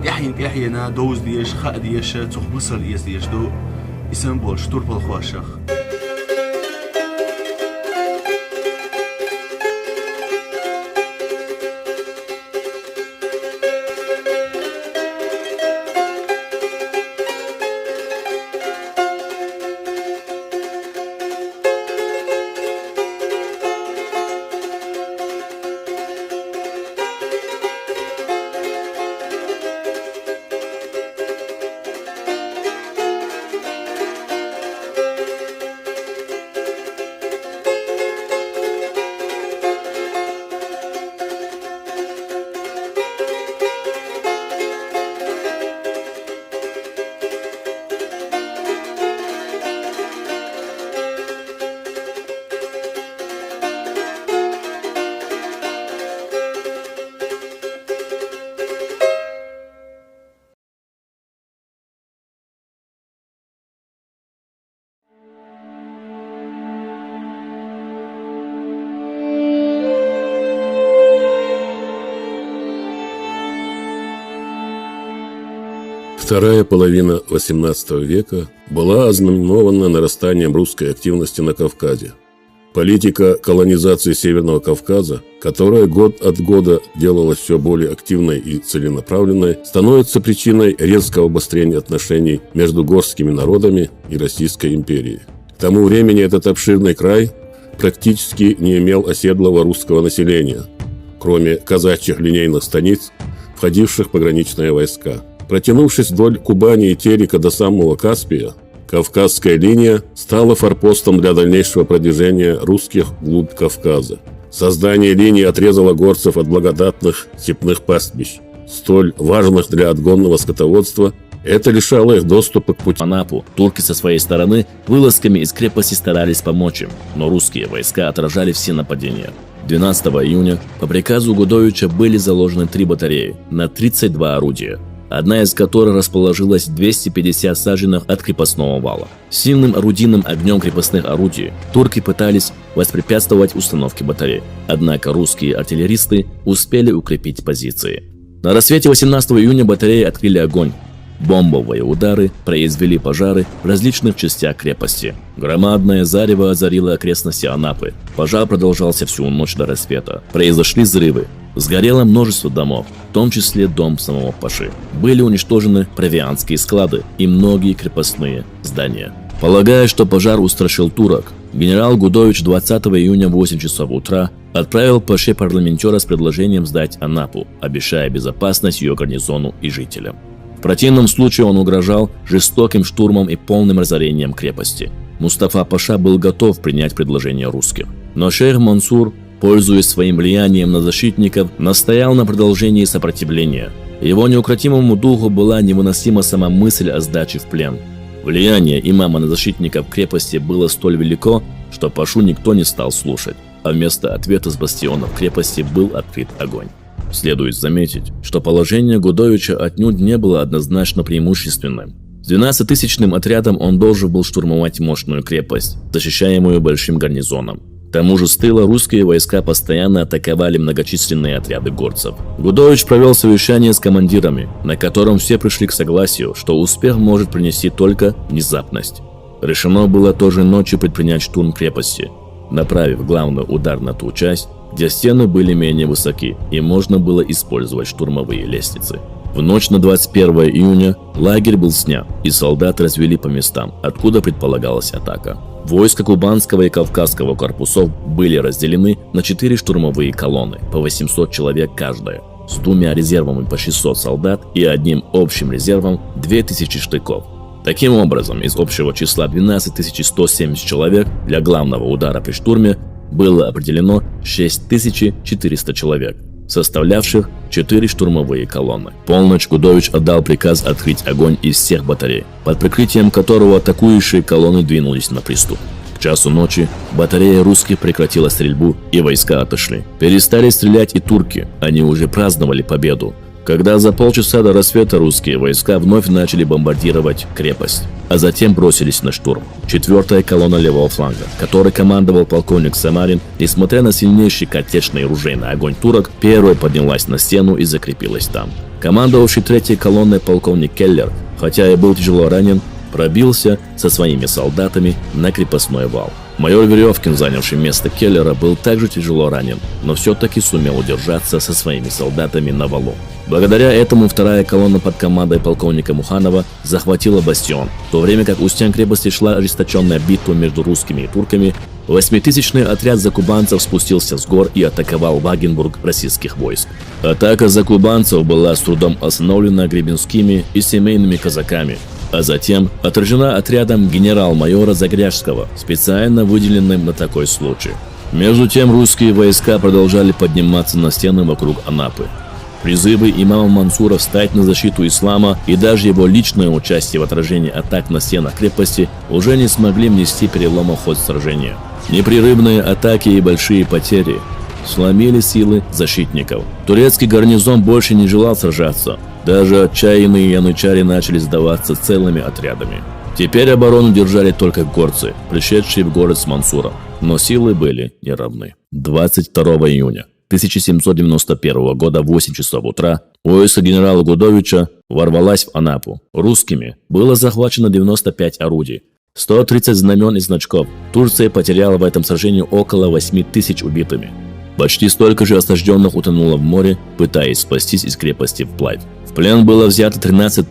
تحينا دوز ديش خا ديش تخبصل ديش دو اسم بول شطور بالخواشخ. Вторая половина XVIII века была ознаменована нарастанием русской активности на Кавказе. Политика колонизации Северного Кавказа, которая год от года делалась все более активной и целенаправленной, становится причиной резкого обострения отношений между горскими народами и Российской империей. К тому времени этот обширный край практически не имел оседлого русского населения, кроме казачьих линейных станиц, входивших в пограничные войска. Протянувшись вдоль Кубани и Терека до самого Каспия, Кавказская линия стала форпостом для дальнейшего продвижения русских вглубь Кавказа. Создание линии отрезало горцев от благодатных степных пастбищ, столь важных для отгонного скотоводства. Это лишало их доступа к пути. Анапу турки со своей стороны вылазками из крепости старались помочь им, но русские войска отражали все нападения. 12 июня по приказу Гудовича были заложены 3 батареи на 32 орудия, одна из которых расположилась в 250 саженях от крепостного вала. Сильным орудийным огнем крепостных орудий турки пытались воспрепятствовать установке батарей, однако русские артиллеристы успели укрепить позиции. На рассвете 18 июня батареи открыли огонь. Бомбовые удары произвели пожары в различных частях крепости. Громадное зарево озарило окрестности Анапы. Пожар продолжался всю ночь до рассвета. Произошли взрывы. Сгорело множество домов, в том числе дом самого Паши. Были уничтожены провианские склады и многие крепостные здания. Полагая, что пожар устрашил турок, генерал Гудович 20 июня в 8 часов утра отправил Паше парламентера с предложением сдать Анапу, обещая безопасность ее гарнизону и жителям. В противном случае он угрожал жестоким штурмом и полным разорением крепости. Мустафа Паша был готов принять предложение русских. Но шейх Мансур, пользуясь своим влиянием на защитников, настоял на продолжении сопротивления. Его неукротимому духу была невыносима сама мысль о сдаче в плен. Влияние имама на защитников крепости было столь велико, что Пашу никто не стал слушать, а вместо ответа с бастионов крепости был открыт огонь. Следует заметить, что положение Гудовича отнюдь не было однозначно преимущественным. С 12-тысячным отрядом он должен был штурмовать мощную крепость, защищаемую большим гарнизоном. К тому же с тыла русские войска постоянно атаковали многочисленные отряды горцев. Гудович провел совещание с командирами, на котором все пришли к согласию, что успех может принести только внезапность. Решено было той же ночью предпринять штурм крепости, направив главный удар на ту часть, где стены были менее высоки и можно было использовать штурмовые лестницы. В ночь на 21 июня лагерь был снят, и солдат развели по местам, откуда предполагалась атака. Войска Кубанского и Кавказского корпусов были разделены на 4 штурмовые колонны, по 800 человек каждая, с 2 резервами по 600 солдат и одним общим резервом 2000 штыков. Таким образом, из общего числа 12 170 человек для главного удара при штурме было определено 6400 человек, составлявших 4 штурмовые колонны. В полночь Гудович отдал приказ открыть огонь из всех батарей, под прикрытием которого атакующие колонны двинулись на приступ. К часу ночи батарея русских прекратила стрельбу, и войска отошли. Перестали стрелять и турки, они уже праздновали победу, когда за полчаса до рассвета русские войска вновь начали бомбардировать крепость. а затем бросились на штурм. 4-я колонна левого фланга, которой командовал полковник Самарин, несмотря на сильнейший картечный и ружейный огонь турок, первой поднялась на стену и закрепилась там. Командовавший 3-й колонной полковник Келлер, хотя и был тяжело ранен, пробился со своими солдатами на крепостной вал. Майор Веревкин, занявший место Келлера, был также тяжело ранен, но все-таки сумел удержаться со своими солдатами на валу. Благодаря этому 2-я колонна под командой полковника Муханова захватила бастион, в то время как у стен крепости шла ожесточенная битва между русскими и турками. 8-тысячный отряд закубанцев спустился с гор и атаковал Вагенбург российских войск. Атака закубанцев была с трудом остановлена гребенскими и семейными казаками, а затем отражена отрядом генерал-майора Загряжского, специально выделенным на такой случай. Между тем русские войска продолжали подниматься на стены вокруг Анапы. Призывы имама Мансура встать на защиту ислама и даже его личное участие в отражении атак на стенах крепости уже не смогли внести перелома в ход сражения. Непрерывные атаки и большие потери сломили силы защитников. Турецкий гарнизон больше не желал сражаться. Даже отчаянные янычари начали сдаваться целыми отрядами. Теперь оборону держали только горцы, пришедшие в город с Мансуром, но силы были неравны. 22 июня 1791 года в 8 часов утра войско генерала Гудовича ворвалась в Анапу. Русскими было захвачено 95 орудий, 130 знамен и значков. Турция потеряла в этом сражении около 8 тысяч убитыми. Почти столько же осажденных утонуло в море, пытаясь спастись из крепости вплавь. В плен было взято 13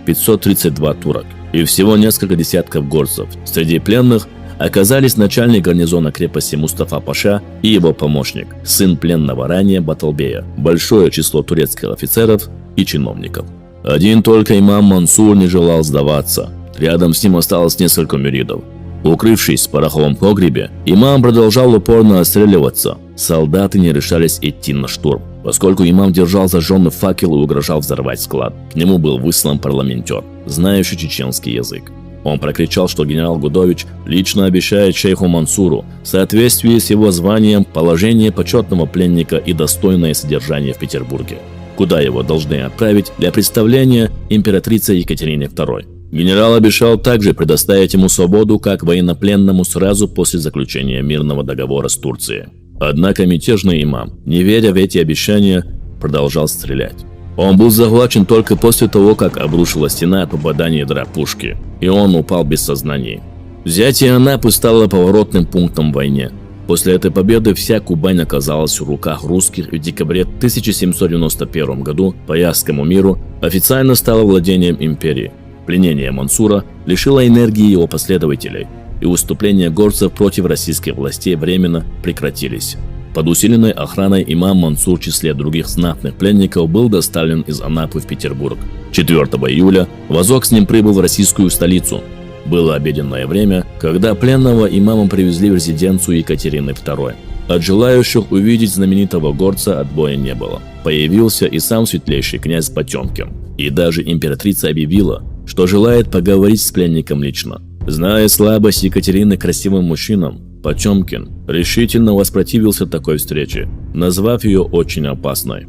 532 турок и всего несколько десятков горцев. Среди пленных оказались начальник гарнизона крепости Мустафа Паша и его помощник, сын пленного ранее Баталбея, большое число турецких офицеров и чиновников. Один только имам Мансур не желал сдаваться. Рядом с ним осталось несколько мюридов. Укрывшись в пороховом погребе, имам продолжал упорно отстреливаться. Солдаты не решались идти на штурм, поскольку имам держал зажженный факел и угрожал взорвать склад. К нему был выслан парламентер, знающий чеченский язык. Он прокричал, что генерал Гудович лично обещает шейху Мансуру в соответствии с его званием положение почетного пленника и достойное содержание в Петербурге, куда его должны отправить для представления императрице Екатерине II. Генерал обещал также предоставить ему свободу как военнопленному сразу после заключения мирного договора с Турцией. Однако мятежный имам, не веря в эти обещания, продолжал стрелять. Он был захвачен только после того, как обрушилась стена от попадания ядра пушки, и он упал без сознания. Взятие Анапы стало поворотным пунктом в войне. После этой победы вся Кубань оказалась в руках русских, и в декабре 1791 году по Ясскому миру официально стало владением империи. Пленение Мансура лишило энергии его последователей, и выступления горцев против российских властей временно прекратились. Под усиленной охраной имам Мансур в числе других знатных пленников был доставлен из Анапы в Петербург. 4 июля вазок с ним прибыл в российскую столицу. Было обеденное время, когда пленного имама привезли в резиденцию Екатерины II. От желающих увидеть знаменитого горца отбоя не было. Появился и сам светлейший князь Потемкин. И даже императрица объявила, что желает поговорить с пленником лично. Зная слабость Екатерины к красивым мужчинам, Потемкин решительно воспротивился такой встрече, назвав ее очень опасной.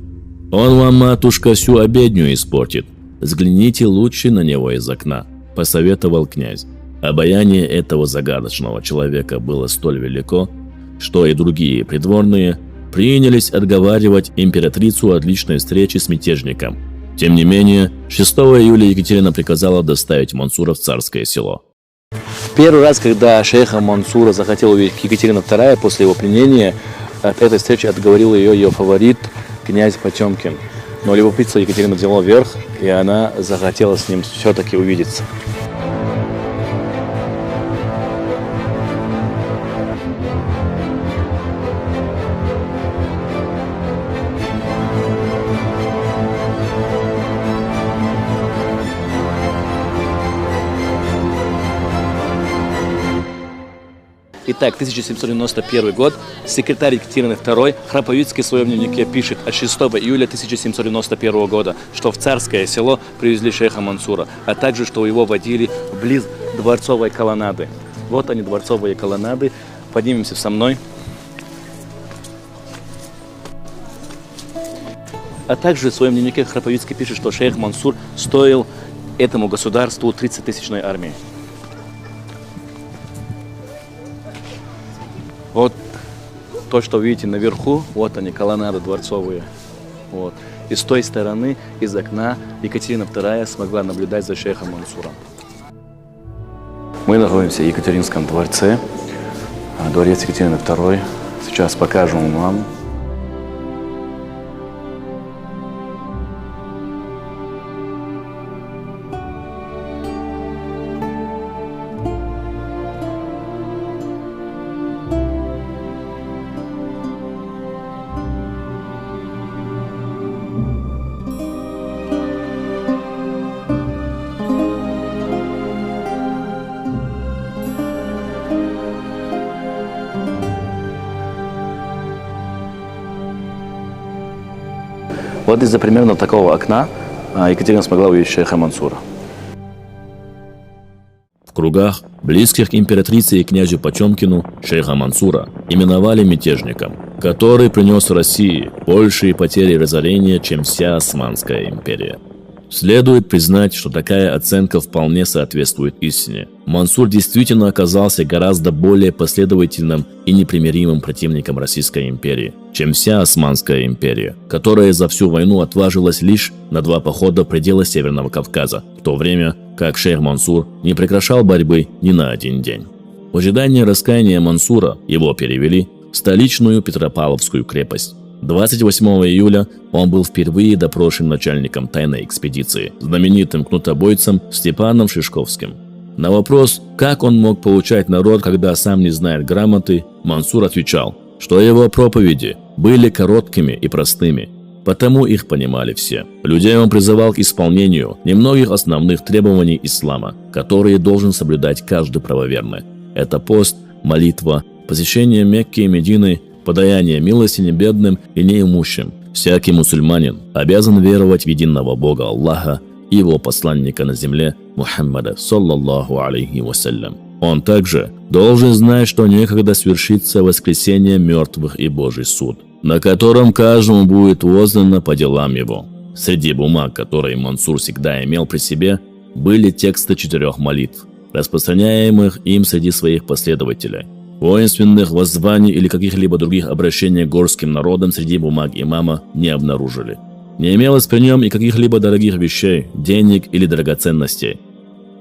«Он вам, матушка, всю обедню испортит. Взгляните лучше на него из окна», – посоветовал князь. Обаяние этого загадочного человека было столь велико, что и другие придворные принялись отговаривать императрицу от личной встречи с мятежником. Тем не менее, 6 июля Екатерина приказала доставить Мансура в Царское Село. Первый раз, когда шейха Мансура захотел увидеть Екатерина II после его пленения, от этой встречи отговорил ее фаворит, князь Потемкин. Но любопытство Екатерины взяло верх, и она захотела с ним все-таки увидеться. Итак, 1791 год, секретарь Екатерины II Храповицкий в своем дневнике пишет от 6 июля 1791 года, что в Царское Село привезли шейха Мансура, а также, что его водили вблиз дворцовой колоннады. Вот они, дворцовые колоннады. Поднимемся со мной. А также в своем дневнике Храповицкий пишет, что шейх Мансур стоил этому государству 30-тысячной армии. Вот то, что видите наверху, вот они, колоннады дворцовые. Вот. И с той стороны, из окна, Екатерина II смогла наблюдать за шейхом Мансуром. Мы находимся в Екатеринском дворце, дворец Екатерины II. Сейчас покажем вам. Вот из-за примерно такого окна Екатерина смогла увидеть шейха Мансура. В кругах, близких к императрице и князю Потемкину, шейха Мансура именовали мятежником, который принес России большие потери и разорения, чем вся Османская империя. Следует признать, что такая оценка вполне соответствует истине. Мансур действительно оказался гораздо более последовательным и непримиримым противником Российской империи, чем вся Османская империя, которая за всю войну отважилась лишь на 2 похода в пределы Северного Кавказа, в то время как шейх Мансур не прекращал борьбы ни на один день. В ожидании раскаяния Мансура его перевели в столичную Петропавловскую крепость. 28 июля он был впервые допрошен начальником тайной экспедиции, знаменитым кнутобойцем Степаном Шишковским. На вопрос, как он мог поучать народ, когда сам не знает грамоты, Мансур отвечал, что его проповеди были короткими и простыми, потому их понимали все. Людей он призывал к исполнению немногих основных требований ислама, которые должен соблюдать каждый правоверный. Это пост, молитва, посещение Мекки и Медины, подаяние милостыни бедным и неимущим. Всякий мусульманин обязан веровать в единого Бога Аллаха и его посланника на земле Мухаммада, саллаллаху алейхи вассалям. Он также должен знать, что некогда свершится воскресение мертвых и Божий суд, на котором каждому будет воздано по делам его. Среди бумаг, которые Мансур всегда имел при себе, были тексты 4 молитв, распространяемых им среди своих последователей. Воинственных воззваний или каких-либо других обращений к горским народам среди бумаг имама не обнаружили. Не имелось при нем и каких-либо дорогих вещей, денег или драгоценностей.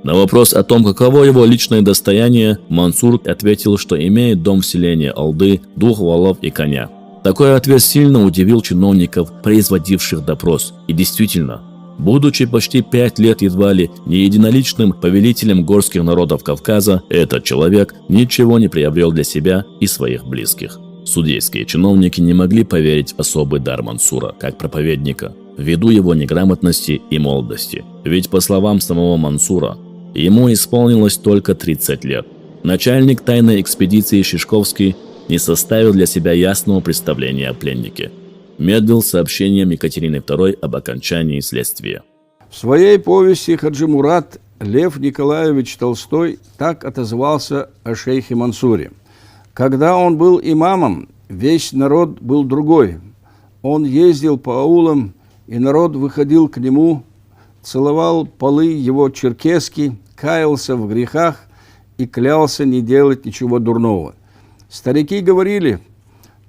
На вопрос о том, каково его личное достояние, Мансур ответил, что имеет дом в селении Алды, 2 волов и коня. Такой ответ сильно удивил чиновников, производивших допрос. И действительно, будучи почти 5 лет едва ли не единоличным повелителем горских народов Кавказа, этот человек ничего не приобрел для себя и своих близких. Судейские чиновники не могли поверить в особый дар Мансура как проповедника, ввиду его неграмотности и молодости. Ведь, по словам самого Мансура, ему исполнилось только 30 лет. Начальник тайной экспедиции Шишковский не составил для себя ясного представления о пленнике. Медлил с сообщением Екатерины II об окончании следствия. В своей повести «Хаджи Мурат» Лев Николаевич Толстой так отозвался о шейхе Мансуре. Когда он был имамом, весь народ был другой. Он ездил по аулам, и народ выходил к нему, целовал полы его черкески, каялся в грехах и клялся не делать ничего дурного. Старики говорили: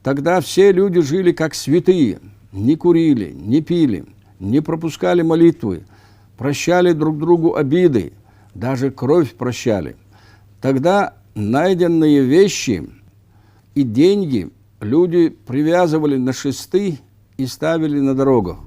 тогда все люди жили как святые, не курили, не пили, не пропускали молитвы, прощали друг другу обиды, даже кровь прощали. Тогда найденные вещи и деньги люди привязывали на шесты и ставили на дорогах.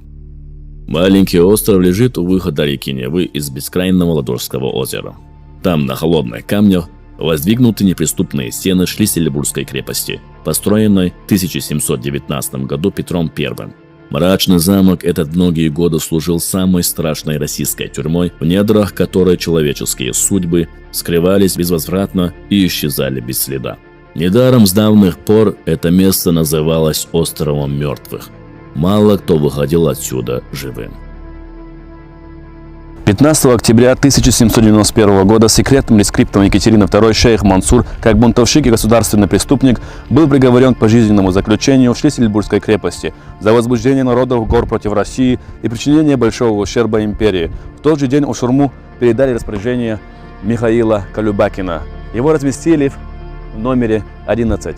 Маленький остров лежит у выхода реки Невы из бескрайнего Ладожского озера. Там, на холодных камнях, воздвигнуты неприступные стены Шлиссельбургской крепости, построенной в 1719 году Петром I. Мрачный замок этот многие годы служил самой страшной российской тюрьмой, в недрах которой человеческие судьбы скрывались безвозвратно и исчезали без следа. Недаром с давних пор это место называлось островом мертвых. Мало кто выходил отсюда живым. 15 октября 1791 года секретным рескриптом Екатерины II шейх Мансур, как бунтовщик и государственный преступник, был приговорен к пожизненному заключению в Шлиссельбургской крепости за возбуждение народов гор против России и причинение большого ущерба империи. В тот же день у Шурму передали распоряжение Михаила Колюбакина. Его разместили в номере 11.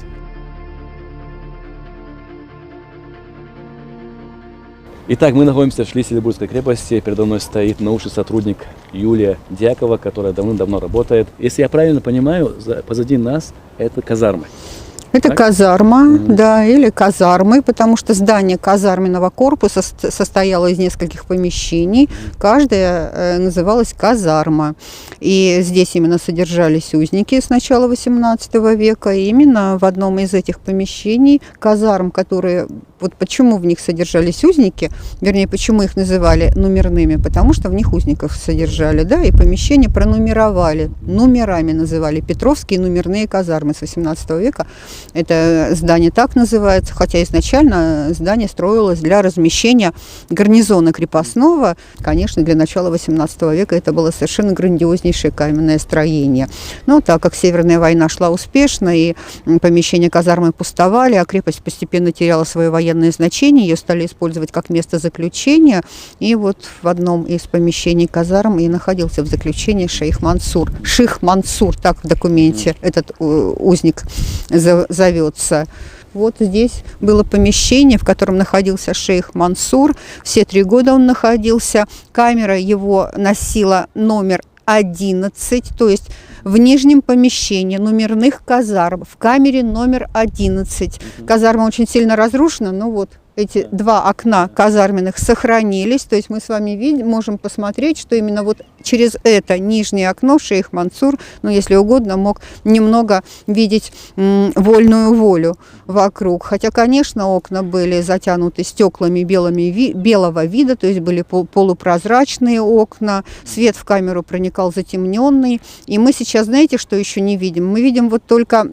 Итак, мы находимся в Шлиссельбургской крепости. Передо мной стоит научный сотрудник Юлия Дьякова, которая давным-давно работает. Если я правильно понимаю, позади нас это казармы. Это Так? казарма, да, или казармы, потому что здание казарменного корпуса состояло из нескольких помещений, каждая называлась казарма. И здесь именно содержались узники с начала XVIII века. И именно в одном из этих помещений казарм, которые... Вот почему в них содержались узники, вернее, почему их называли номерными, потому что в них узников содержали, да, и помещения пронумеровали, номерами называли, Петровские номерные казармы с XVIII века. Это здание так называется, хотя изначально здание строилось для размещения гарнизона крепостного. Конечно, для начала XVIII века это было совершенно грандиознейшее каменное строение. Но так как Северная война шла успешно, и помещения казармы пустовали, а крепость постепенно теряла свое военное значение, ее стали использовать как место заключения. И вот в одном из помещений казарм и находился в заключении шейх Мансур. Ших Мансур, так в документе этот узник зовется. Вот здесь было помещение, в котором находился шейх Мансур. Все 3 года он находился. Камера его носила номер 11, то есть в нижнем помещении номерных казарм, в камере номер 11. Казарма очень сильно разрушена, но вот эти 2 окна казарменных сохранились, то есть мы с вами можем посмотреть, что именно вот через это нижнее окно шейх Мансур, ну, если угодно, мог немного видеть вольную волю вокруг. Хотя, конечно, окна были затянуты стеклами белого вида, то есть были полупрозрачные окна, свет в камеру проникал затемненный. И мы сейчас, знаете, что еще не видим? Мы видим вот только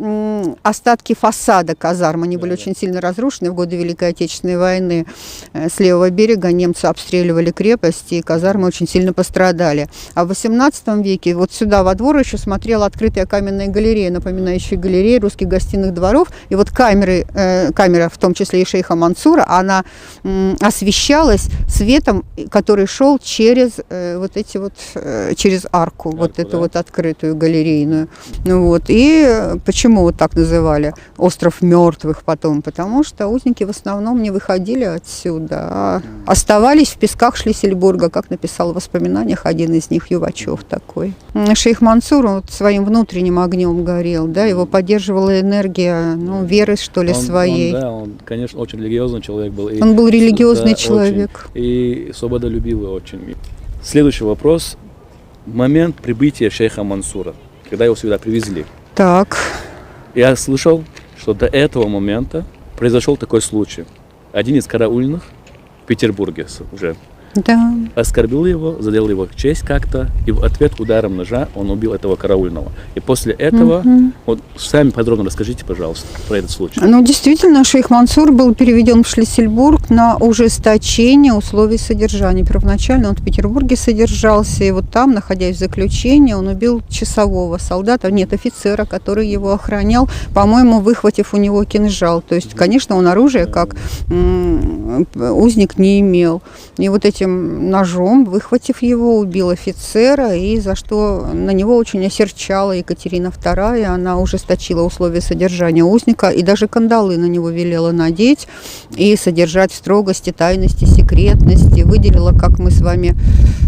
остатки фасада казарм. Они были очень сильно разрушены в годы Великой Отечественной войны. С левого берега немцы обстреливали крепость, и казармы очень сильно пострадали. А в XVIII веке вот сюда во двор еще смотрела открытая каменная галерея, напоминающая галерею русских гостиных дворов. И вот камера, в том числе и шейха Мансура, она освещалась светом, который шел через через арку, вот эту вот открытую галерейную. Вот. И почему вот так называли остров мертвых потом? Потому что узники в основном не выходили отсюда, а оставались в песках Шлиссельбурга, как написал в воспоминаниях один из них, Ювачев такой. Шейх Мансур вот своим внутренним огнем горел, да, его поддерживала энергия, веры, что ли, своей. Он, конечно, очень религиозный человек был. Он был религиозный человек. Очень, и свободолюбивый очень. Следующий вопрос. Момент прибытия шейха Мансура, когда его сюда привезли. Так. Я слышал, что до этого момента произошел такой случай. Один из караульных в Петербурге уже Да. оскорбил его, задел его честь как-то, и в ответ ударом ножа он убил этого караульного. И после этого, вот сами подробно расскажите, пожалуйста, про этот случай. Ну, действительно, шейх Мансур был переведен в Шлиссельбург на ужесточение условий содержания. Первоначально он в Петербурге содержался, и вот там, находясь в заключении, он убил часового солдата, офицера, который его охранял, по-моему, выхватив у него кинжал. То есть, конечно, он оружие как узник не имел. И вот этим ножом, выхватив его, убил офицера, и за что на него очень осерчала Екатерина II. Она ужесточила условия содержания узника, и даже кандалы на него велела надеть и содержать в строгости, тайности, секретности. Выделила, как мы с вами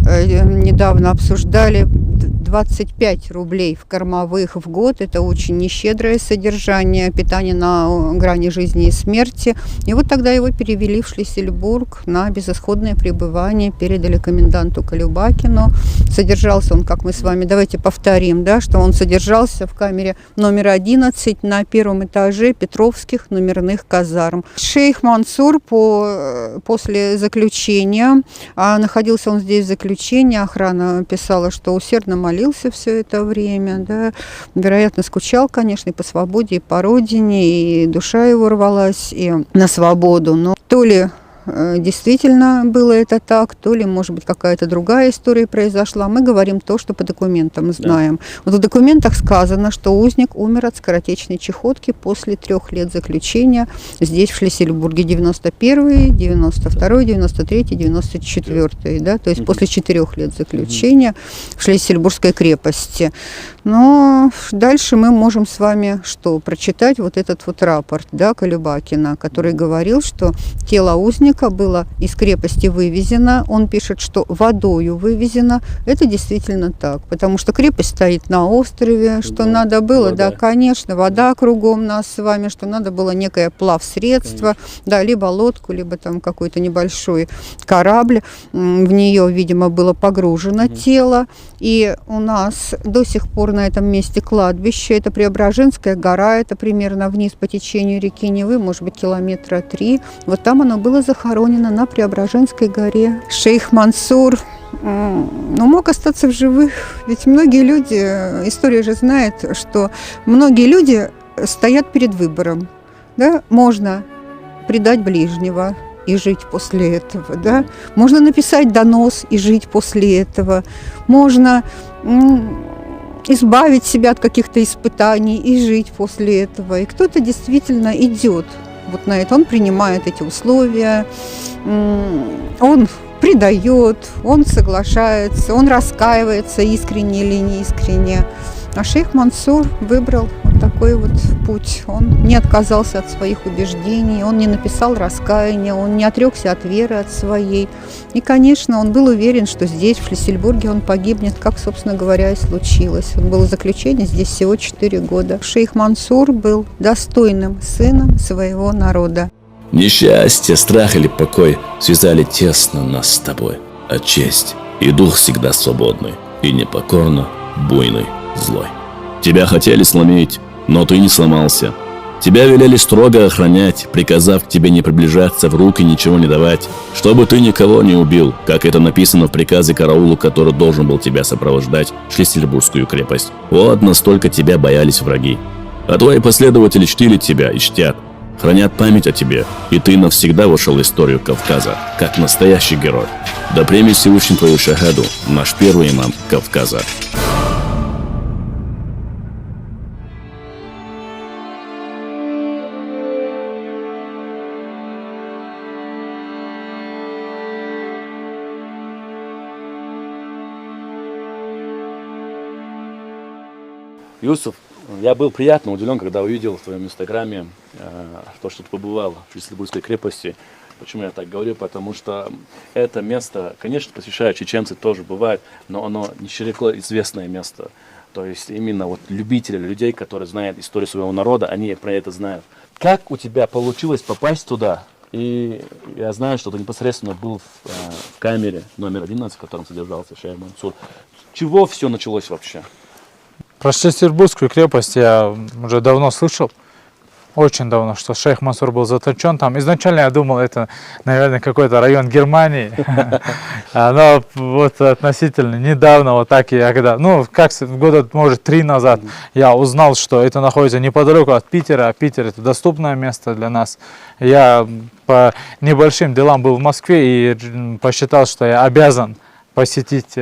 недавно обсуждали, 25 рублей в кормовых в год. Это очень нещедрое содержание, питание на грани жизни и смерти. И вот тогда его перевели в Шлиссельбург на безысходное пребывание, передали коменданту Колюбакину. Содержался он, как мы с вами, давайте повторим, да, что он содержался в камере номер 11 на 1-м этаже Петровских номерных казарм. Шейх Мансур после заключения, находился он здесь в заключении, охрана писала, что усердно молился все это время, да, вероятно, скучал, конечно, и по свободе, и по родине, и душа его рвалась и на свободу, но то ли действительно было это так, то ли, может быть, какая-то другая история произошла. Мы говорим то, что по документам знаем. Да. Вот в документах сказано, что узник умер от скоротечной чехотки после 3 лет заключения здесь, в Шлиссельбурге, 91-й, 92-й, 93-й, 94-й, да, то есть после 4 лет заключения в Шлиссельбургской крепости. Но дальше мы можем с вами прочитать вот этот вот рапорт, да, Колюбакина, который говорил, что тело узника сколько было из крепости вывезено. Он пишет, что водою вывезено. Это действительно так, потому что крепость стоит на острове, что надо было, да, конечно, вода кругом нас с вами, что надо было некое плавсредство, да, либо лодку, либо там какой-то небольшой корабль. В нее, видимо, было погружено тело. И у нас до сих пор на этом месте кладбище. Это Преображенская гора, это примерно вниз по течению реки Невы, может быть, километра 3. Вот там оно было захоронено на Преображенской горе. Шейх Мансур мог остаться в живых. Ведь многие люди, история же знает, что многие люди стоят перед выбором. Да? Можно предать ближнего и жить после этого, да? Можно написать донос и жить после этого. Можно избавить себя от каких-то испытаний и жить после этого. И кто-то действительно идет вот на это. Он принимает эти условия, он предает, он соглашается, он раскаивается искренне или неискренне. А шейх Мансур выбрал вот такой вот путь. Он не отказался от своих убеждений, он не написал раскаяния, он не отрекся от веры от своей. И, конечно, он был уверен, что здесь, в Шлиссельбурге, он погибнет, как, собственно говоря, и случилось. Он был в заключении здесь всего 4 года. Шейх Мансур был достойным сыном своего народа. Несчастье, страх или покой связали тесно нас с тобой, а честь и дух всегда свободный и непокорно буйный. Злой. Тебя хотели сломить, но ты не сломался. Тебя велели строго охранять, приказав к тебе не приближаться, в руки ничего не давать, чтобы ты никого не убил, как это написано в приказе караулу, который должен был тебя сопровождать в Шлиссельбургскую крепость. Вот настолько тебя боялись враги. А твои последователи чтили тебя и чтят, хранят память о тебе, и ты навсегда вошел в историю Кавказа, как настоящий герой. Да примет Всевышний твою шахаду, наш первый имам Кавказа. Юсуф, я был приятно удивлен, когда увидел в твоем инстаграме то, что ты побывал в Шлиссельбургской крепости. Почему я так говорю? Потому что это место, конечно, посещают чеченцы, тоже бывает, но оно не широко известное место. То есть именно вот любители, людей, которые знают историю своего народа, они про это знают. Как у тебя получилось попасть туда? И я знаю, что ты непосредственно был в камере номер 11, в котором содержался шейх Мансур. Чего все началось вообще? Про Шлиссельбургскую крепость я уже давно слышал, очень давно, что шейх Мансур был заточен там. Изначально я думал, это, наверное, какой-то район Германии, но вот относительно недавно, вот так я когда, как года, может, 3 назад, я узнал, что это находится неподалеку от Питера, а Питер это доступное место для нас. Я по небольшим делам был в Москве и посчитал, что я обязан посетить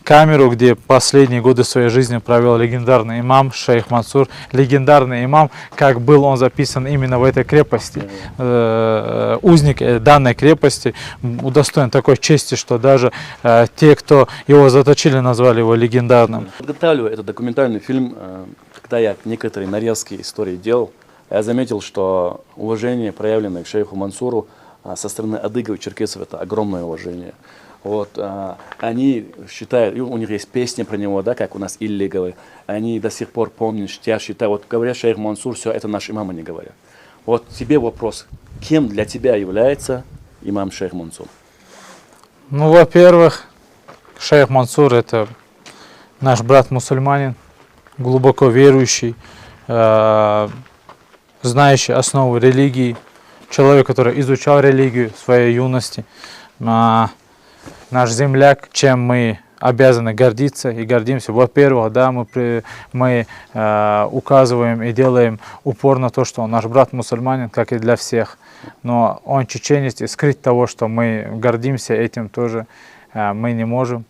камеру, где последние годы своей жизни провел легендарный имам шейх Мансур. Легендарный имам, как был он записан именно в этой крепости. Узник данной крепости удостоен такой чести, что даже те, кто его заточили, назвали его легендарным. Подготавливая этот документальный фильм, когда я некоторые нарезки истории делал, я заметил, что уважение, проявленное к шейху Мансуру со стороны адыгов и черкесов, это огромное уважение. Вот, они считают, у них есть песни про него, да, как у нас иллиговые, они до сих пор помнят, считают, вот говорят шейх Мансур, все, это наш имам, они говорят. Вот тебе вопрос, кем для тебя является имам шейх Мансур? Во-первых, шейх Мансур это наш брат-мусульманин, глубоко верующий, знающий основу религии, человек, который изучал религию в своей юности. Наш земляк, чем мы обязаны гордиться и гордимся. Во-первых, да, мы указываем и делаем упор на то, что он наш брат мусульманин, как и для всех. Но он чеченец, и скрыть того, что мы гордимся этим, тоже мы не можем.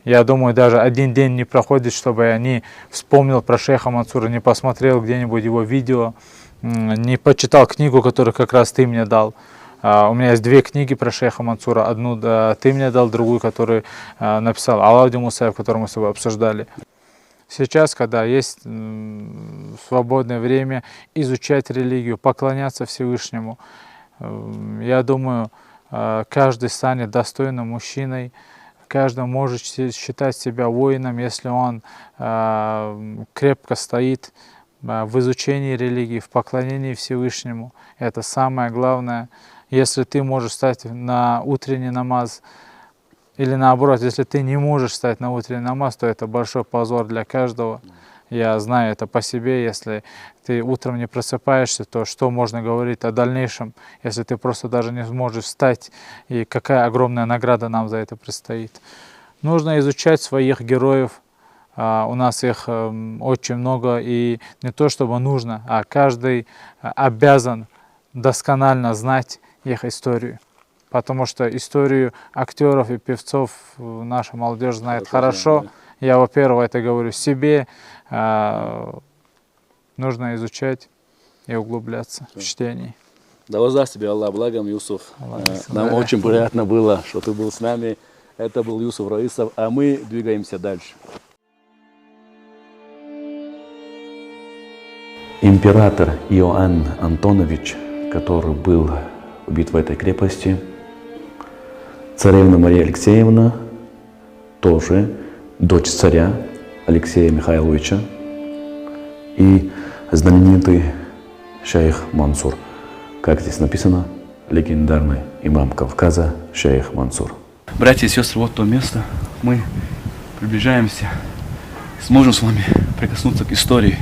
Я думаю, даже один день не проходит, чтобы я не вспомнил про шейха Мансура, не посмотрел где-нибудь его видео, не почитал книгу, которую как раз ты мне дал. У меня есть 2 книги про шейха Мансура. Одну ты мне дал, другую, которую написал Алауди Мусаев, которую мы с тобой обсуждали. Сейчас, когда есть свободное время изучать религию, поклоняться Всевышнему, Я думаю, каждый станет достойным мужчиной, каждый может считать себя воином, если он крепко стоит в изучении религии, в поклонении Всевышнему. Это самое главное. Если ты можешь стать на утренний намаз, или наоборот, если ты не можешь встать на утренний намаз, то это большой позор для каждого. Я знаю это по себе. Если ты утром не просыпаешься, то что можно говорить о дальнейшем, если ты просто даже не сможешь встать, и какая огромная награда нам за это предстоит. Нужно изучать своих героев. У нас их очень много, и не то чтобы нужно, а каждый обязан досконально знать их историю. Потому что историю актеров и певцов наша молодежь знает хорошо. Я, во-первых, это говорю себе. Нужно изучать и углубляться в чтении. Да воздаст тебе Аллах благом, Юсуф. Нам очень приятно было, что ты был с нами. Это был Юсуф Раисов, а мы двигаемся дальше. Император Иоанн Антонович, который был убит в этой крепости, царевна Мария Алексеевна, тоже дочь царя Алексея Михайловича, и знаменитый шейх Мансур. Как здесь написано, легендарный имам Кавказа шейх Мансур. Братья и сестры, вот то место. Мы приближаемся, сможем с вами прикоснуться к истории.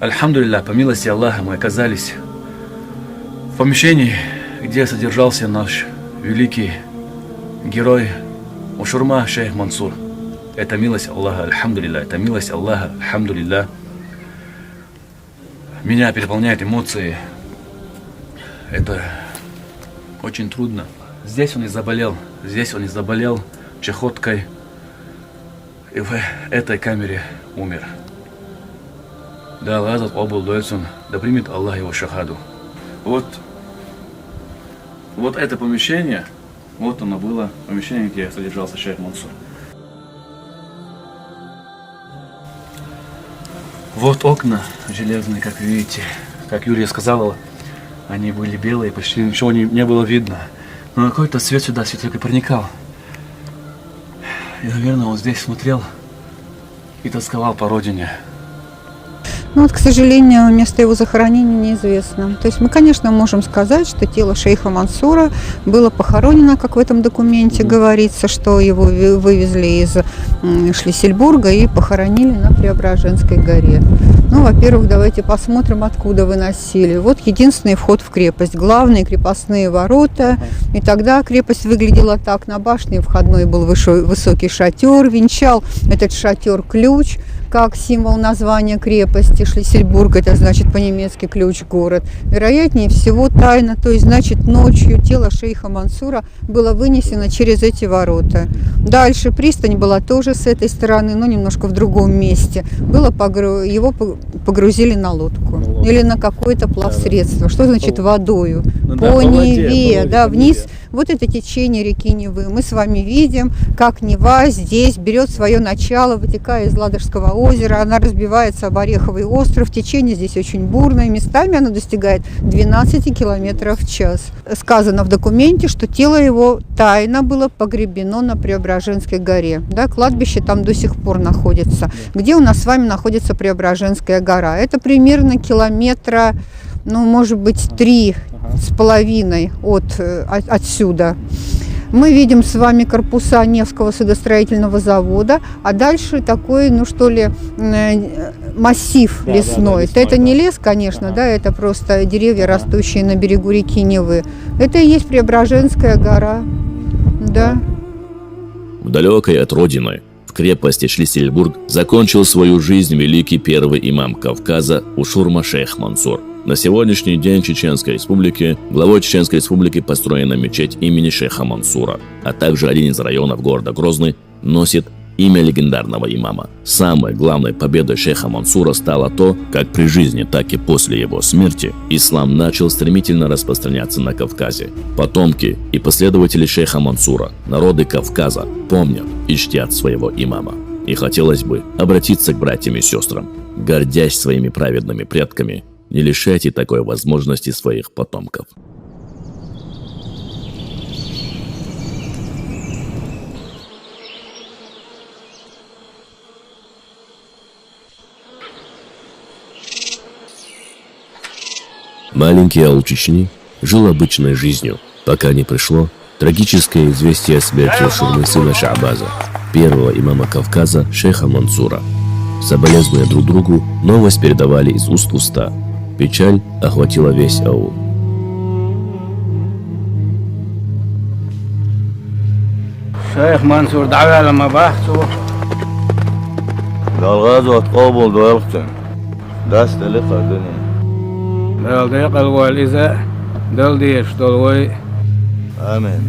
Альхамдулилля, по милости Аллаха, мы оказались в помещении, где содержался наш великий герой Ушурма шейх Мансур. Это милость Аллаха, альхамдулилля, это милость Аллаха, альхамдулилля. Меня переполняют эмоции. Это очень трудно. Здесь он и заболел чехоткой. И в этой камере умер. Да, Лазат обл Дойцун, да примет Аллах его шахаду. Вот это помещение, вот оно было, помещение, где содержался шейх Мансур. Вот окна железные, как видите, как Юлия сказала, они были белые, почти ничего не было видно. Но какой-то свет сюда все-таки проникал. И, наверное, он здесь смотрел и тосковал по родине. Ну вот, к сожалению, место его захоронения неизвестно. То есть мы, конечно, можем сказать, что тело шейха Мансура было похоронено, как в этом документе говорится, что его вывезли из Шлиссельбурга и похоронили на Преображенской горе. Ну, во-первых, давайте посмотрим, откуда выносили. Вот единственный вход в крепость, главные крепостные ворота. И тогда крепость выглядела так. На башне входной был высокий шатер, венчал этот шатер ключ, как символ названия крепости. Шлиссельбург, это значит по-немецки ключ-город. Вероятнее всего тайно, то есть значит ночью тело шейха Мансура было вынесено через эти ворота. Дальше пристань была тоже с этой стороны, но немножко в другом месте. Его погрузили на лодку или на какое-то плавсредство. Что значит водою? По Неве, да, вниз. Вот это течение реки Невы. Мы с вами видим, как Нева здесь берет свое начало, вытекая из Ладожского озера. Она разбивается об Ореховый остров. Течение здесь очень бурное. Местами оно достигает 12 километров в час. Сказано в документе, что тело его тайно было погребено на Преображенской горе. Да, кладбище там до сих пор находится. Где у нас с вами находится Преображенская гора? Это примерно километра, ну, может быть, 3,5 отсюда. Мы видим с вами корпуса Невского судостроительного завода, а дальше такой, ну что ли, массив лесной. Это не лес, конечно, да, это просто деревья, растущие на берегу реки Невы. Это и есть Преображенская гора, да. В далекой от родины, в крепости Шлиссельбург, закончил свою жизнь великий первый имам Кавказа Ушурма шейх Мансур. На сегодняшний день Чеченской Республики главой Чеченской Республики построена мечеть имени шейха Мансура, а также один из районов города Грозный носит имя легендарного имама. Самой главной победой шейха Мансура стало то, как при жизни, так и после его смерти ислам начал стремительно распространяться на Кавказе. Потомки и последователи шейха Мансура, народы Кавказа, помнят и чтят своего имама. И хотелось бы обратиться к братьям и сестрам: гордясь своими праведными предками, не лишайте такой возможности своих потомков. Маленький аул Чечни жил обычной жизнью, пока не пришло трагическое известие о смерти Шурмы сына Шаабаза, первого имама Кавказа, шейха Мансура. Соболезную друг другу, новость передавали из уст в уста. Печаль охватила весь аул. شيخ منصور دعوة لما بحثوا الغزوة تقابل دولتين دست لقى الدنيا دل ديق الوالزة دل ديش دلوي آمين.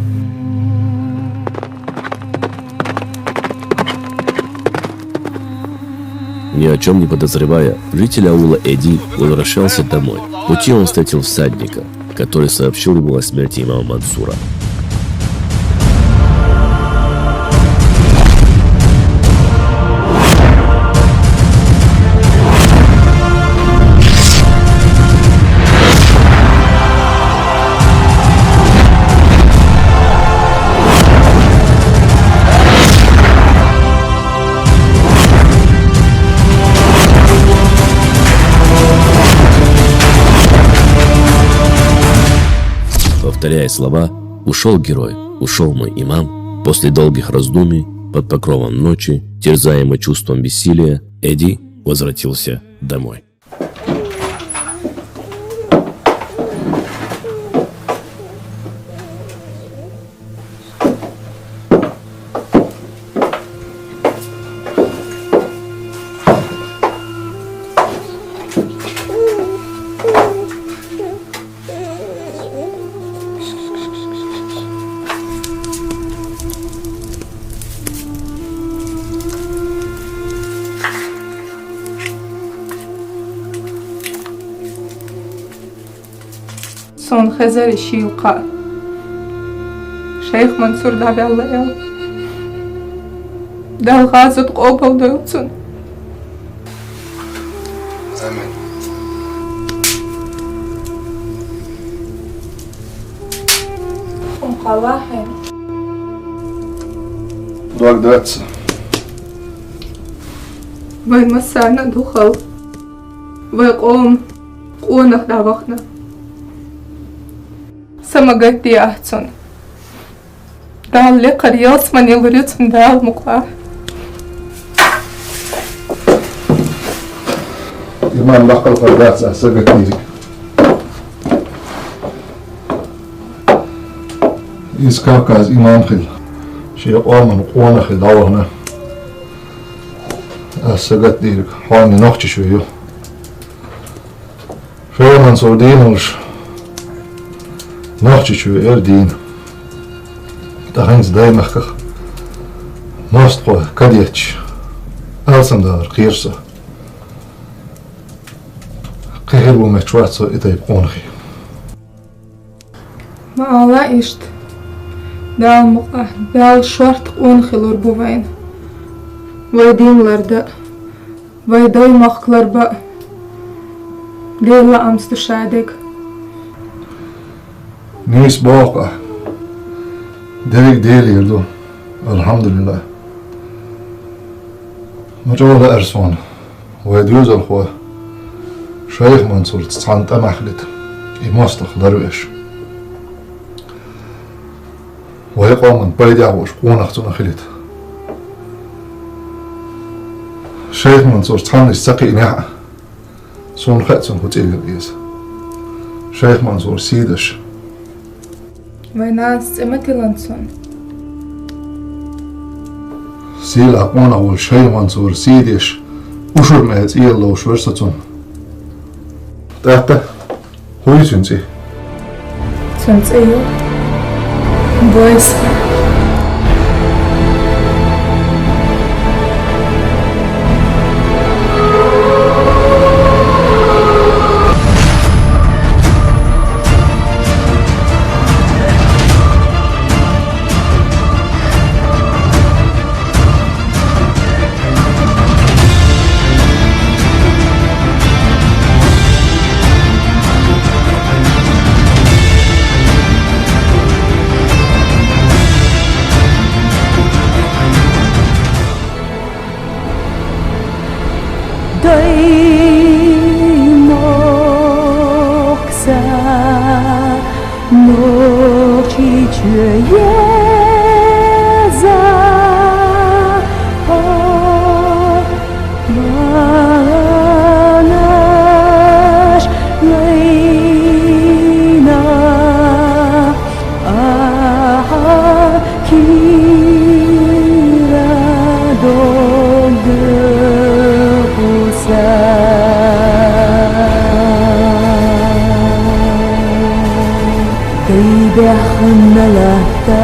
Ни о чем не подозревая, житель аула Эди возвращался домой. В пути он встретил всадника, который сообщил ему о смерти имама Мансура. Повторяя слова «Ушел герой, ушел мой имам», после долгих раздумий, под покровом ночи, терзаемый чувством бессилия, Эди возвратился домой. Son Xezeri Şiuqa Şeyh Mansur Davyallayal Dal Gazut Qobal Dayutsun Amen. On Qawahin Duak dövetse. Vai Masana Dukhal Vai Qom Qonaq Davaqna Samagati Ahsun Dal Liqar Yasman Yılırıtun Dal Muqlah İmam Bakal Kardatsa Sagatiri. İz Kavkaz İmam Khil. Şey Oman Qona Khil Dawrna. Sagatiri. Hani Noqchi şuyu. Şöyle Sordin olmuş. Noqchi şuyu Erdin. Tahins Daymakh. Nostqo Kadiyach. Alsandar Qirsa. Qihir bu mechwatso itay qonxi. Maala isht Dal Muqlah Dal Shwart Qonxilur Buvayn Vai dinlarda Vai Daymaklarba Dela Amstu Shadek Nis baqa. Delik delirdu. Elhamdülillah. Majola Erson. Ve düzel xwa. Şeyh Mansur tsanta mahlit. İmastaq darwesh. Ve qaman baydawosh qonaqtuna khilit. Şeyh Mansur tsanis saqi inaha. Son khatsun hutilgis. Şeyh Mansur sidash. Vai Nas Ematilanson Sila qona Şeyh Mansur sidish. Ushur mehet iyallo shversatsun. Tahta huysunsi. Sunseyo Boys ночи чуеза, манаш лейна, кира догуса. Kay behna lahta